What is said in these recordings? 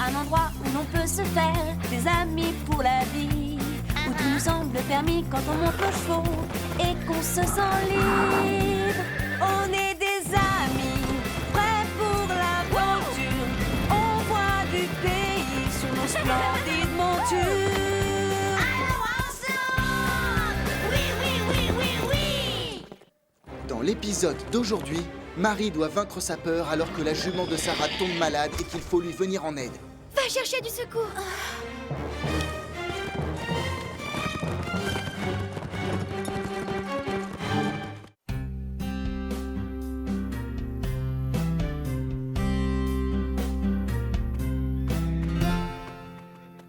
un endroit où l'on peut se faire des amis pour la vie, où tout nous semble permis quand on monte le chevaux et qu'on se sent libre. On est des amis, prêts pour l'aventure. On voit du pays sur nos splendides montures. Alors ensemble! Oui, oui, oui, oui, oui! Dans l'épisode d'aujourd'hui, Marie doit vaincre sa peur alors que la jument de Sarah tombe malade et qu'il faut lui venir en aide. Va chercher du secours.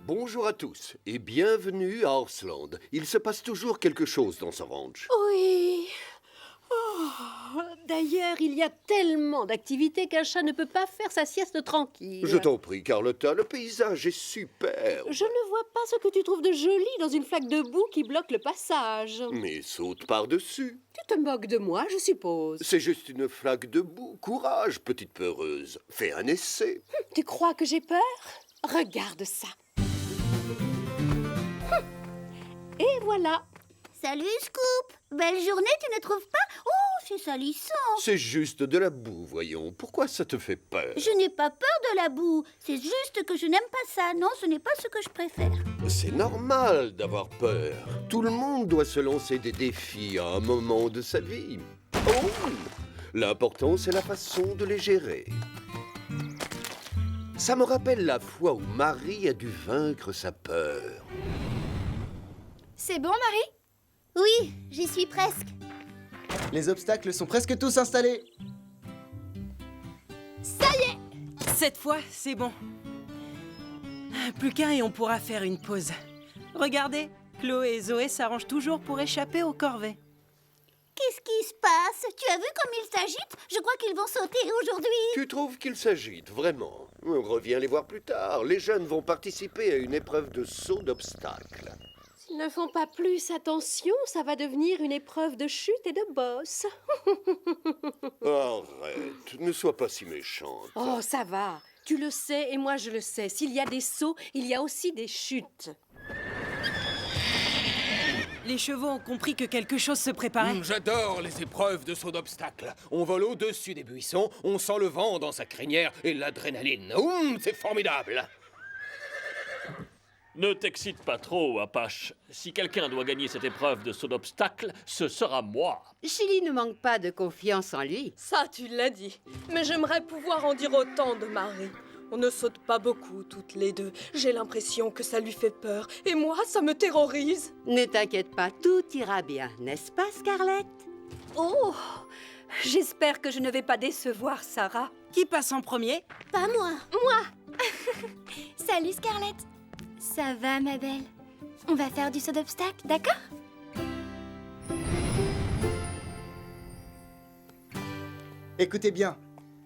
Bonjour à tous et bienvenue à Horseland. Il se passe toujours quelque chose dans ce ranch. Oui. Oh, d'ailleurs, il y a tellement d'activités qu'un chat ne peut pas faire sa sieste tranquille. Je t'en prie, Carlotta, le paysage est super. Je ne vois pas ce que tu trouves de joli dans une flaque de boue qui bloque le passage. Mais saute par-dessus. Tu te moques de moi, je suppose. C'est juste une flaque de boue. Courage, petite peureuse. Fais un essai. Tu crois que j'ai peur? Regarde ça. Et voilà. Salut, Scoop. Belle journée, tu ne trouves pas? Oh, c'est salissant. C'est juste de la boue, voyons. Pourquoi ça te fait peur? Je n'ai pas peur de la boue. C'est juste que je n'aime pas ça. Non, ce n'est pas ce que je préfère. C'est normal d'avoir peur. Tout le monde doit se lancer des défis à un moment de sa vie. Oh! L'important, c'est la façon de les gérer. Ça me rappelle la fois où Marie a dû vaincre sa peur. C'est bon, Marie? Oui, j'y suis presque. Les obstacles sont presque tous installés. Cette fois, c'est bon. Plus qu'un et on pourra faire une pause. Regardez, Chloé et Zoé s'arrangent toujours pour échapper aux corvées. Qu'est-ce qui se passe? Tu as vu comme ils s'agitent? Je crois qu'ils vont sauter aujourd'hui. Tu trouves qu'ils s'agitent, vraiment? Reviens les voir plus tard. Les jeunes vont participer à une épreuve de saut d'obstacles. S'ils ne font pas plus attention, ça va devenir une épreuve de chute et de bosse. Arrête, ne sois pas si méchante. Oh, ça va. Tu le sais et moi je le sais. S'il y a des sauts, il y a aussi des chutes. Les chevaux ont compris que quelque chose se préparait. J'adore les épreuves de saut d'obstacles. On vole au-dessus des buissons, on sent le vent dans sa crinière et l'adrénaline. C'est formidable. Ne t'excite pas trop, Apache. Si quelqu'un doit gagner cette épreuve de saut d'obstacle, ce sera moi. Chili ne manque pas de confiance en lui. Ça, tu l'as dit. Mais j'aimerais pouvoir en dire autant de Marie. On ne saute pas beaucoup, toutes les deux. J'ai l'impression que ça lui fait peur. Et moi, ça me terrorise. Ne t'inquiète pas, tout ira bien, n'est-ce pas, Scarlett? Oh, j'espère que je ne vais pas décevoir Sarah. Qui passe en premier? Pas moi. Moi. Salut, Scarlett. Ça va, ma belle? On va faire du saut d'obstacle, d'accord? Écoutez bien,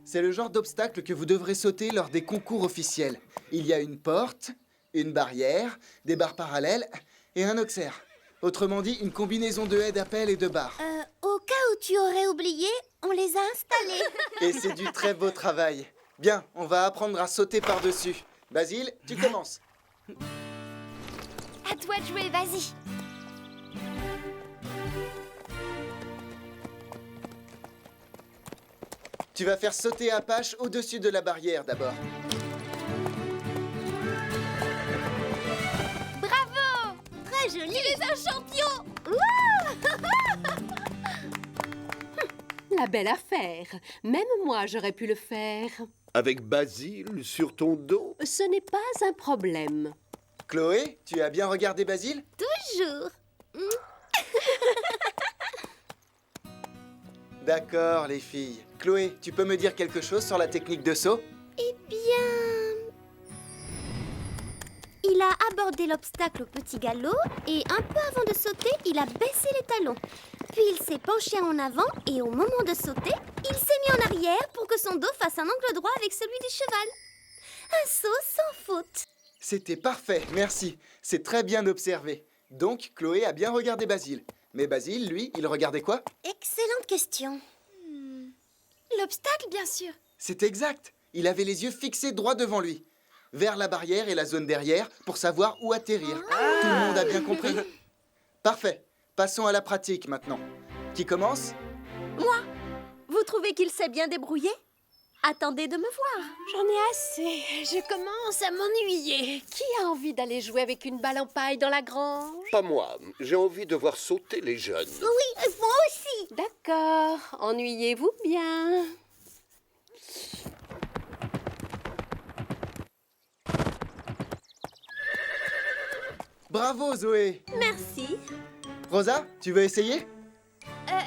c'est le genre d'obstacle que vous devrez sauter lors des concours officiels. Il y a une porte, une barrière, des barres parallèles et un auxerre. Autrement dit, une combinaison de haies d'appel et de barres. Au cas où tu aurais oublié, on les a installés. Et c'est du très beau travail. Bien, on va apprendre à sauter par-dessus. Basile, tu commences. À toi de jouer, vas-y. Tu vas faire sauter Apache au-dessus de la barrière d'abord. Bravo! Très joli. Tu es un champion. La belle affaire. Même moi, j'aurais pu le faire. Avec Basile sur ton dos? Ce n'est pas un problème. Chloé, tu as bien regardé Basile? Toujours. D'accord, les filles. Chloé, tu peux me dire quelque chose sur la technique de saut? Eh bien... Il a abordé l'obstacle au petit galop et un peu avant de sauter, il a baissé les talons. Puis il s'est penché en avant et au moment de sauter, il s'est mis en arrière pour que son dos fasse un angle droit avec celui du cheval. Un saut sans faute. C'était parfait, merci. C'est très bien observé. Donc, Chloé a bien regardé Basile. Mais Basile, lui, il regardait quoi? Excellente question. L'obstacle, bien sûr. C'est exact. Il avait les yeux fixés droit devant lui. vers la barrière et la zone derrière pour savoir où atterrir. Tout le monde a bien compris? Parfait. Passons à la pratique maintenant. Qui commence? Vous trouvez qu'il s'est bien débrouillé? Attendez de me voir. J'en ai assez. Je commence à m'ennuyer. Qui a envie d'aller jouer avec une balle en paille dans la grange? Pas moi. J'ai envie de voir sauter les jeunes. Oui, moi aussi. D'accord. Ennuyez-vous bien. Bravo, Zoé! Merci. Rosa, tu veux essayer?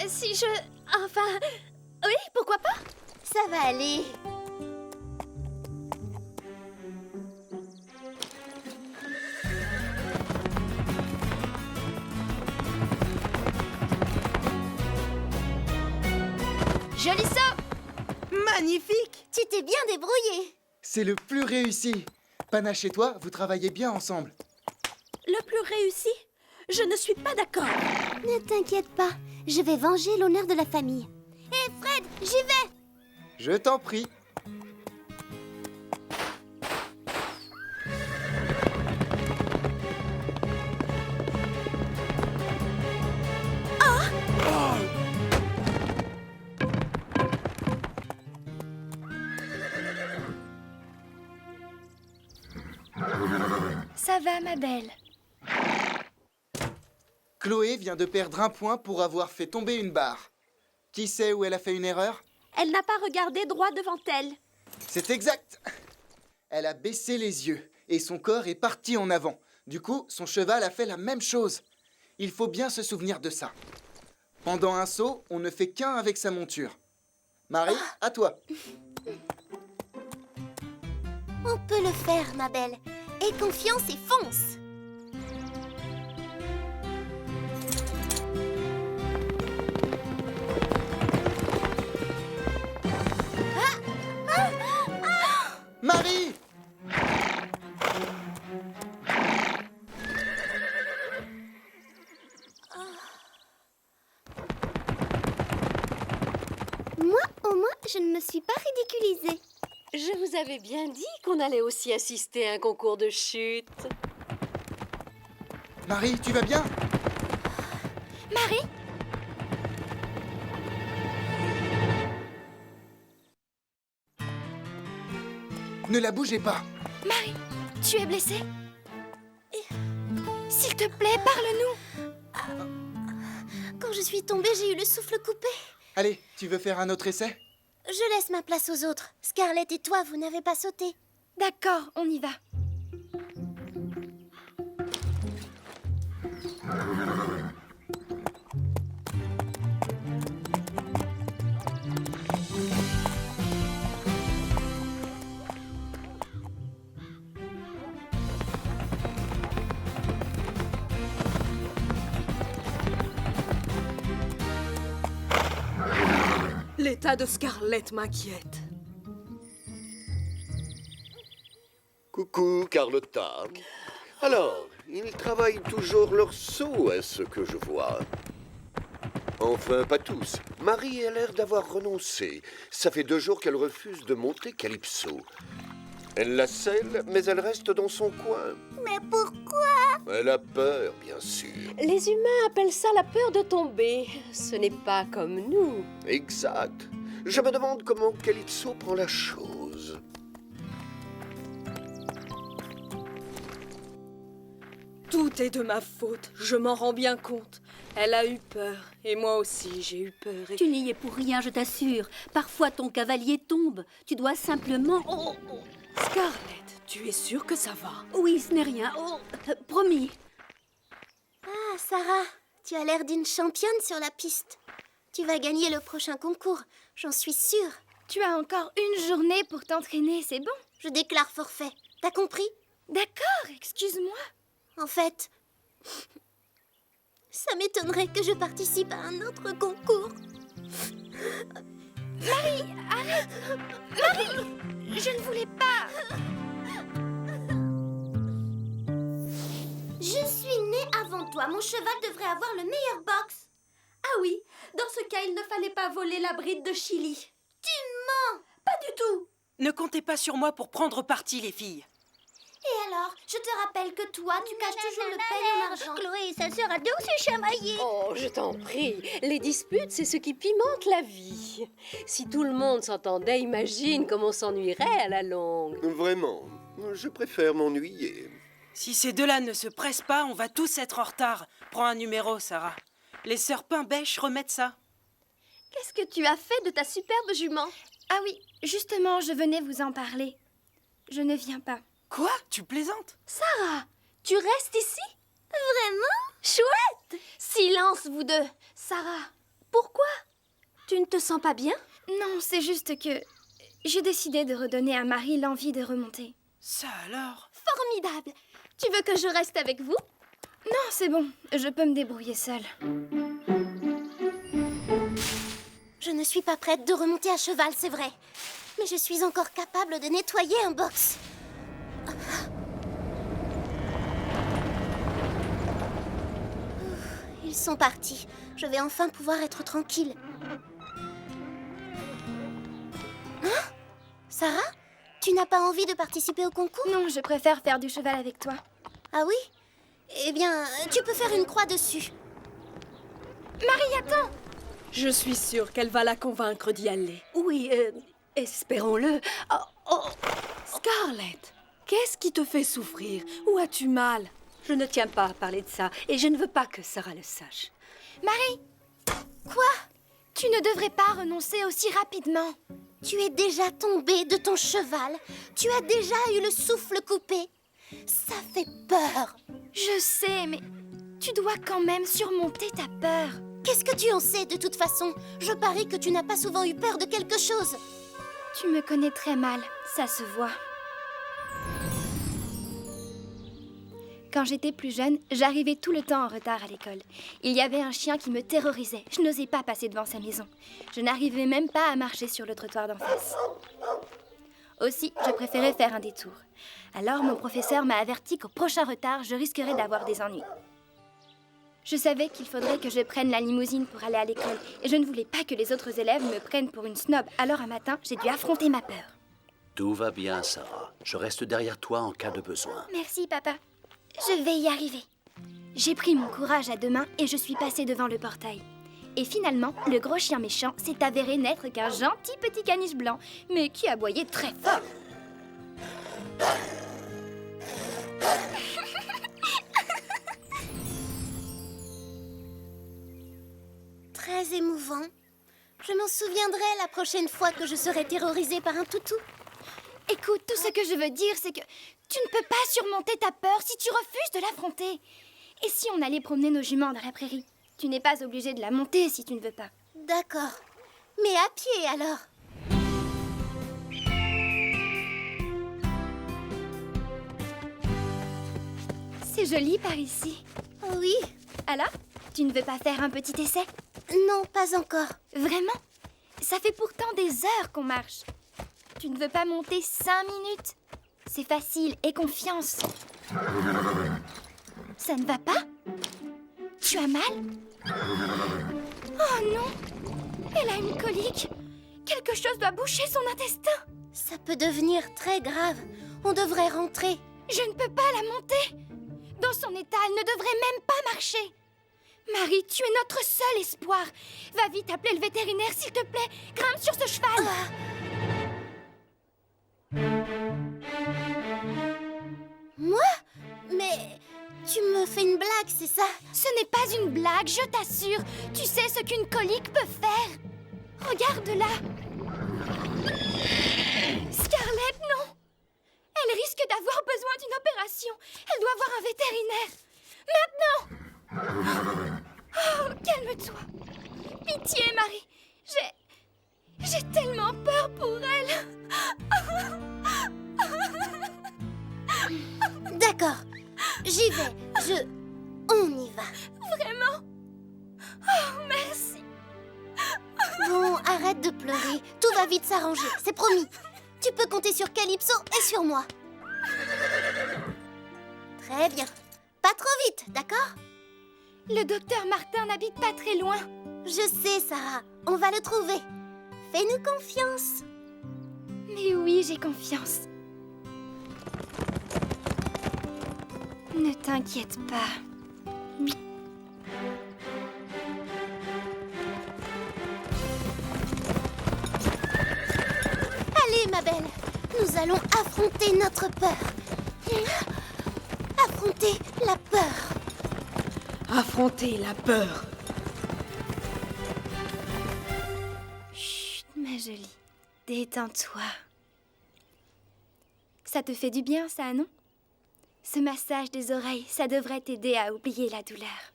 Si je... Enfin... Oui, pourquoi pas? Ça va aller. Joli saut. Magnifique. Tu t'es bien débrouillé. C'est le plus réussi. Panache et toi, vous travaillez bien ensemble. Le plus réussi? Je ne suis pas d'accord. Ne t'inquiète pas, je vais venger l'honneur de la famille. Hé Fred, j'y vais. Je t'en prie. Ça va, ma belle. Chloé vient de perdre un point pour avoir fait tomber une barre. Qui sait où elle a fait une erreur? Elle n'a pas regardé droit devant elle. C'est exact. Elle a baissé les yeux et son corps est parti en avant. Du coup, son cheval a fait la même chose. Il faut bien se souvenir de ça. Pendant un saut, on ne fait qu'un avec sa monture. Marie, à toi. On peut le faire, ma belle. Aie confiance et fonce. Marie! Moi, au moins, je ne me suis pas ridiculisée. Je vous avais bien dit qu'on allait aussi assister à un concours de chute. Marie, tu vas bien? Marie? Ne la bougez pas. Marie, tu es blessée? S'il te plaît, parle-nous. Quand je suis tombée, j'ai eu le souffle coupé. Allez, tu veux faire un autre essai? Je laisse ma place aux autres. Scarlett et toi, vous n'avez pas sauté. D'accord, on y va. L'état de Scarlett m'inquiète. Coucou, Carlotta. Alors, ils travaillent toujours leur saut, à ce que je vois. Enfin, pas tous. Marie a l'air d'avoir renoncé. Ça fait 2 jours qu'elle refuse de monter Calypso. Elle la scelle, mais elle reste dans son coin. Mais pourquoi? Elle a peur, bien sûr. Les humains appellent ça la peur de tomber. Ce n'est pas comme nous. Exact. Je me demande comment Calypso prend la chose. Tout est de ma faute, je m'en rends bien compte. Elle a eu peur, et moi aussi j'ai eu peur. Tu n'y es pour rien, je t'assure. Parfois ton cavalier tombe. Tu dois simplement... Oh, oh. Scarlett, tu es sûre que ça va? Oui, ce n'est rien. Oh, promis. Ah, Sarah, tu as l'air d'une championne sur la piste. Tu vas gagner le prochain concours, j'en suis sûre. Tu as encore une journée pour t'entraîner, c'est bon? Je déclare forfait. T'as compris? D'accord, excuse-moi. En fait, ça m'étonnerait que je participe à un autre concours. Marie, arrête! Marie, je ne voulais pas. Je suis née avant toi. Mon cheval devrait avoir le meilleur box. Ah oui, dans ce cas, il ne fallait pas voler la bride de Chili. Tu mens! Pas du tout. Ne comptez pas sur moi pour prendre parti, les filles. alors? Je te rappelle que toi, tu caches toujours le pain en argent. Chloé et sa sœur adorent se chamailler. Oh, je t'en prie. Les disputes, c'est ce qui pimente la vie. Si tout le monde s'entendait, imagine comme on s'ennuierait à la longue. Vraiment, je préfère m'ennuyer. Si ces deux-là ne se pressent pas, on va tous être en retard. Prends un numéro, Sarah. Les sœurs Pain-Bêche remettent ça. Qu'est-ce que tu as fait de ta superbe jument? Ah oui, justement, je venais vous en parler. Je ne viens pas. Quoi? Tu plaisantes? Sarah, tu restes ici? Vraiment? Chouette! Silence, vous deux. Sarah, pourquoi? Tu ne te sens pas bien? Non, c'est juste que j'ai décidé de redonner à Marie l'envie de remonter. Ça alors? Formidable! Tu veux que je reste avec vous? Non, c'est bon, je peux me débrouiller seule. Je ne suis pas prête de remonter à cheval, c'est vrai. Mais je suis encore capable de nettoyer un box. Ils sont partis. Je vais enfin pouvoir être tranquille. Hein? Sarah? Tu n'as pas envie de participer au concours? Non, je préfère faire du cheval avec toi. Ah oui? Eh bien, tu peux faire une croix dessus. Marie, attends! Je suis sûre qu'elle va la convaincre d'y aller. Oui, espérons-le. Scarlett, qu'est-ce qui te fait souffrir? Où as-tu mal? Je ne tiens pas à parler de ça et je ne veux pas que Sarah le sache. Marie! Quoi? Tu ne devrais pas renoncer aussi rapidement. Tu es déjà tombée de ton cheval. Tu as déjà eu le souffle coupé. Ça fait peur. Je sais, mais tu dois quand même surmonter ta peur. Qu'est-ce que tu en sais de toute façon? Je parie que tu n'as pas souvent eu peur de quelque chose. Tu me connais très mal, ça se voit. Quand j'étais plus jeune, j'arrivais tout le temps en retard à l'école. Il y avait un chien qui me terrorisait. Je n'osais pas passer devant sa maison. Je n'arrivais même pas à marcher sur le trottoir d'en face. Aussi, je préférais faire un détour. Alors, mon professeur m'a averti qu'au prochain retard, je risquerais d'avoir des ennuis. Je savais qu'il faudrait que je prenne la limousine pour aller à l'école et je ne voulais pas que les autres élèves me prennent pour une snob. Alors un matin, j'ai dû affronter ma peur. Tout va bien, Sarah. Je reste derrière toi en cas de besoin. Merci, papa. Je vais y arriver. J'ai pris mon courage à deux mains et je suis passée devant le portail. Et finalement, le gros chien méchant s'est avéré n'être qu'un gentil petit caniche blanc, mais qui aboyait très fort. Très émouvant. Je m'en souviendrai la prochaine fois que je serai terrorisée par un toutou. Écoute, tout ce que je veux dire, c'est que tu ne peux pas surmonter ta peur si tu refuses de l'affronter. Et si on allait promener nos juments dans la prairie? Tu n'es pas obligé de la monter si tu ne veux pas. D'accord. Mais à pied alors? C'est joli par ici. Oui. Alors, tu ne veux pas faire un petit essai? Non, pas encore. Vraiment? Ça fait pourtant des heures qu'on marche. Tu ne veux pas monter 5 minutes? C'est facile, aie confiance. Ça ne va pas? Tu as mal? Oh non! Elle a une colique. Quelque chose doit boucher son intestin. Ça peut devenir très grave. On devrait rentrer. Je ne peux pas la monter. Dans son état, elle ne devrait même pas marcher. Marie, tu es notre seul espoir. Va vite appeler le vétérinaire, s'il te plaît. Grimpe sur ce cheval. Moi? Mais tu me fais une blague, c'est ça? Ce n'est pas une blague, je t'assure. Tu sais ce qu'une colique peut faire. Regarde-la. Scarlett, non. Elle risque d'avoir besoin d'une opération. Elle doit voir un vétérinaire. Maintenant. Oh, calme-toi. Pitié, Marie. J'ai tellement peur pour elle. D'accord. J'y vais. On y va. Vraiment? Oh, merci. Bon, arrête de pleurer. Tout va vite s'arranger, c'est promis. Tu peux compter sur Calypso et sur moi. Très bien. Pas trop vite, d'accord? Le docteur Martin n'habite pas très loin. Je sais, Sarah. On va le trouver. Fais-nous confiance. Mais oui, j'ai confiance. Ne t'inquiète pas. Allez, ma belle, nous allons affronter notre peur. Affronter la peur. Affronter la peur. Chut, ma jolie. Détends-toi. Ça te fait du bien, ça, non? Ce massage des oreilles, ça devrait t'aider à oublier la douleur.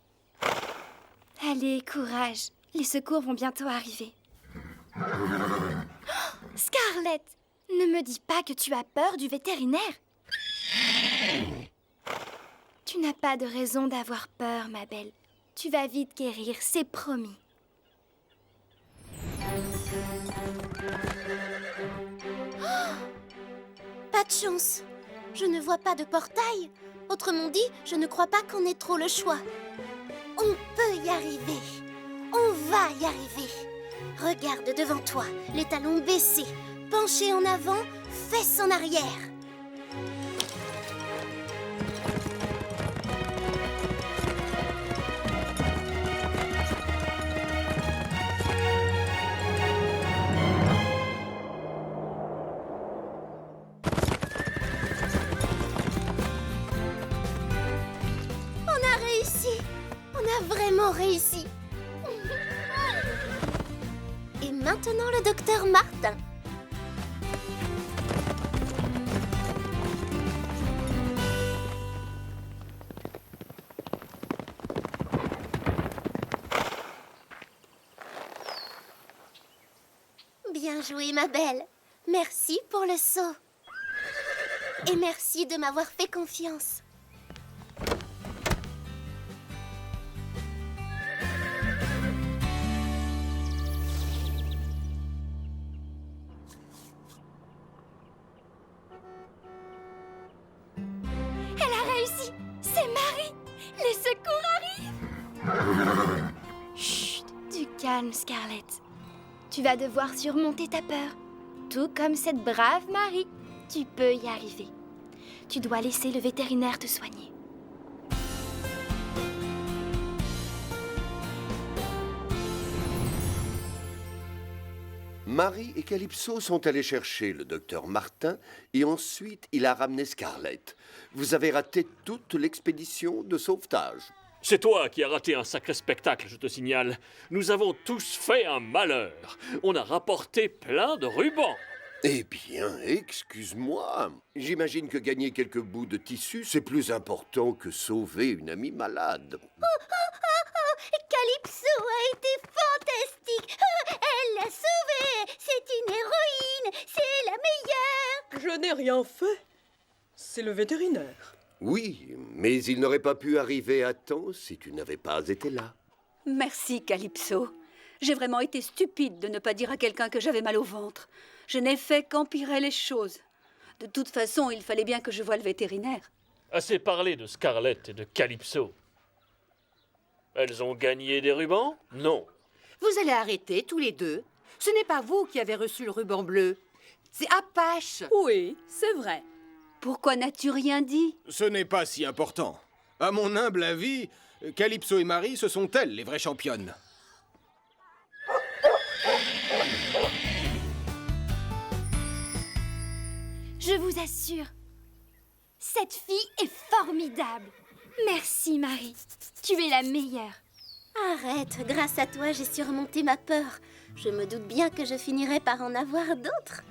Allez, courage. Les secours vont bientôt arriver. Scarlett, ne me dis pas que tu as peur du vétérinaire. Tu n'as pas de raison d'avoir peur, ma belle. Tu vas vite guérir, c'est promis. Pas de chance. Je ne vois pas de portail. Autrement dit, je ne crois pas qu'on ait trop le choix. On peut y arriver. On va y arriver. Regarde devant toi, les talons baissés, penchés en avant, fesses en arrière. Vraiment réussi. Et maintenant le docteur Martin. Bien joué, ma belle. Merci pour le saut. Et merci de m'avoir fait confiance. Chut, du calme, Scarlett. Tu vas devoir surmonter ta peur. Tout comme cette brave Marie. Tu peux y arriver. Tu dois laisser le vétérinaire te soigner. Marie et Calypso sont allés chercher le docteur Martin et ensuite il a ramené Scarlett. Vous avez raté toute l'expédition de sauvetage. C'est toi qui as raté un sacré spectacle, je te signale. Nous avons tous fait un malheur. On a rapporté plein de rubans. Eh bien, excuse-moi. J'imagine que gagner quelques bouts de tissu, c'est plus important que sauver une amie malade. Calypso a été fantastique. Elle l'a sauvée. C'est une héroïne. C'est la meilleure. Je n'ai rien fait. C'est le vétérinaire. Oui, mais il n'aurait pas pu arriver à temps si tu n'avais pas été là. Merci, Calypso. J'ai vraiment été stupide de ne pas dire à quelqu'un que j'avais mal au ventre. Je n'ai fait qu'empirer les choses. De toute façon, il fallait bien que je voie le vétérinaire. Assez parlé de Scarlett et de Calypso. Elles ont gagné des rubans? Non. Vous allez arrêter tous les deux. Ce n'est pas vous qui avez reçu le ruban bleu. C'est Apache. Oui, c'est vrai. Pourquoi n'as-tu rien dit? Ce n'est pas si important. À mon humble avis, Calypso et Marie, ce sont elles les vraies championnes. Je vous assure, cette fille est formidable. Merci, Marie. Tu es la meilleure. Arrête, grâce à toi, j'ai surmonté ma peur. Je me doute bien que je finirai par en avoir d'autres.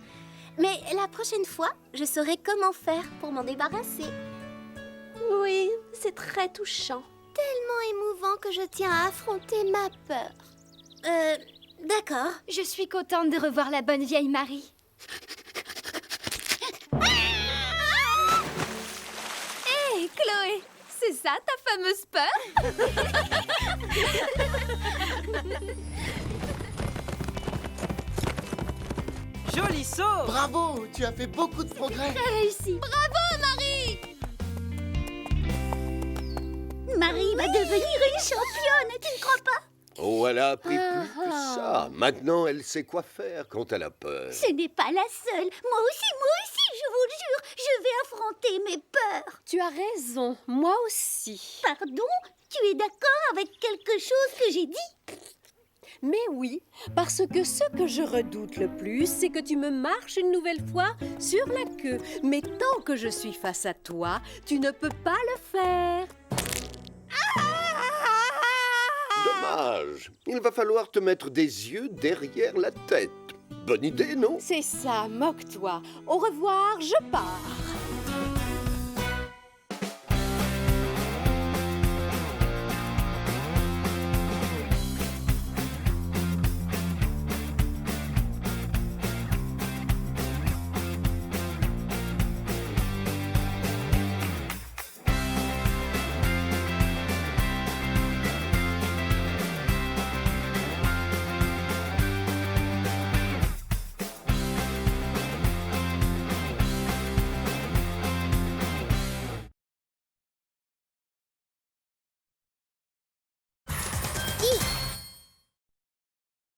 Mais la prochaine fois, je saurai comment faire pour m'en débarrasser. Oui, c'est très touchant. Tellement émouvant que je tiens à affronter ma peur. D'accord. Je suis contente de revoir la bonne vieille Marie. Hé, Chloé, c'est ça ta fameuse peur? Joli saut! Bravo, tu as fait beaucoup de progrès. T'as réussi. Bravo, Marie! Marie va devenir une championne, tu ne crois pas? Oh, elle a appris plus que ça. Maintenant, elle sait quoi faire quand elle a peur. Ce n'est pas la seule. Moi aussi, je vous le jure, je vais affronter mes peurs. Tu as raison, moi aussi. Pardon? Tu es d'accord avec quelque chose que j'ai dit? Mais oui, parce que ce que je redoute le plus, c'est que tu me marches une nouvelle fois sur la queue. Mais tant que je suis face à toi, tu ne peux pas le faire. Dommage. Il va falloir te mettre des yeux derrière la tête. Bonne idée, non? C'est ça, moque-toi. Au revoir, je pars.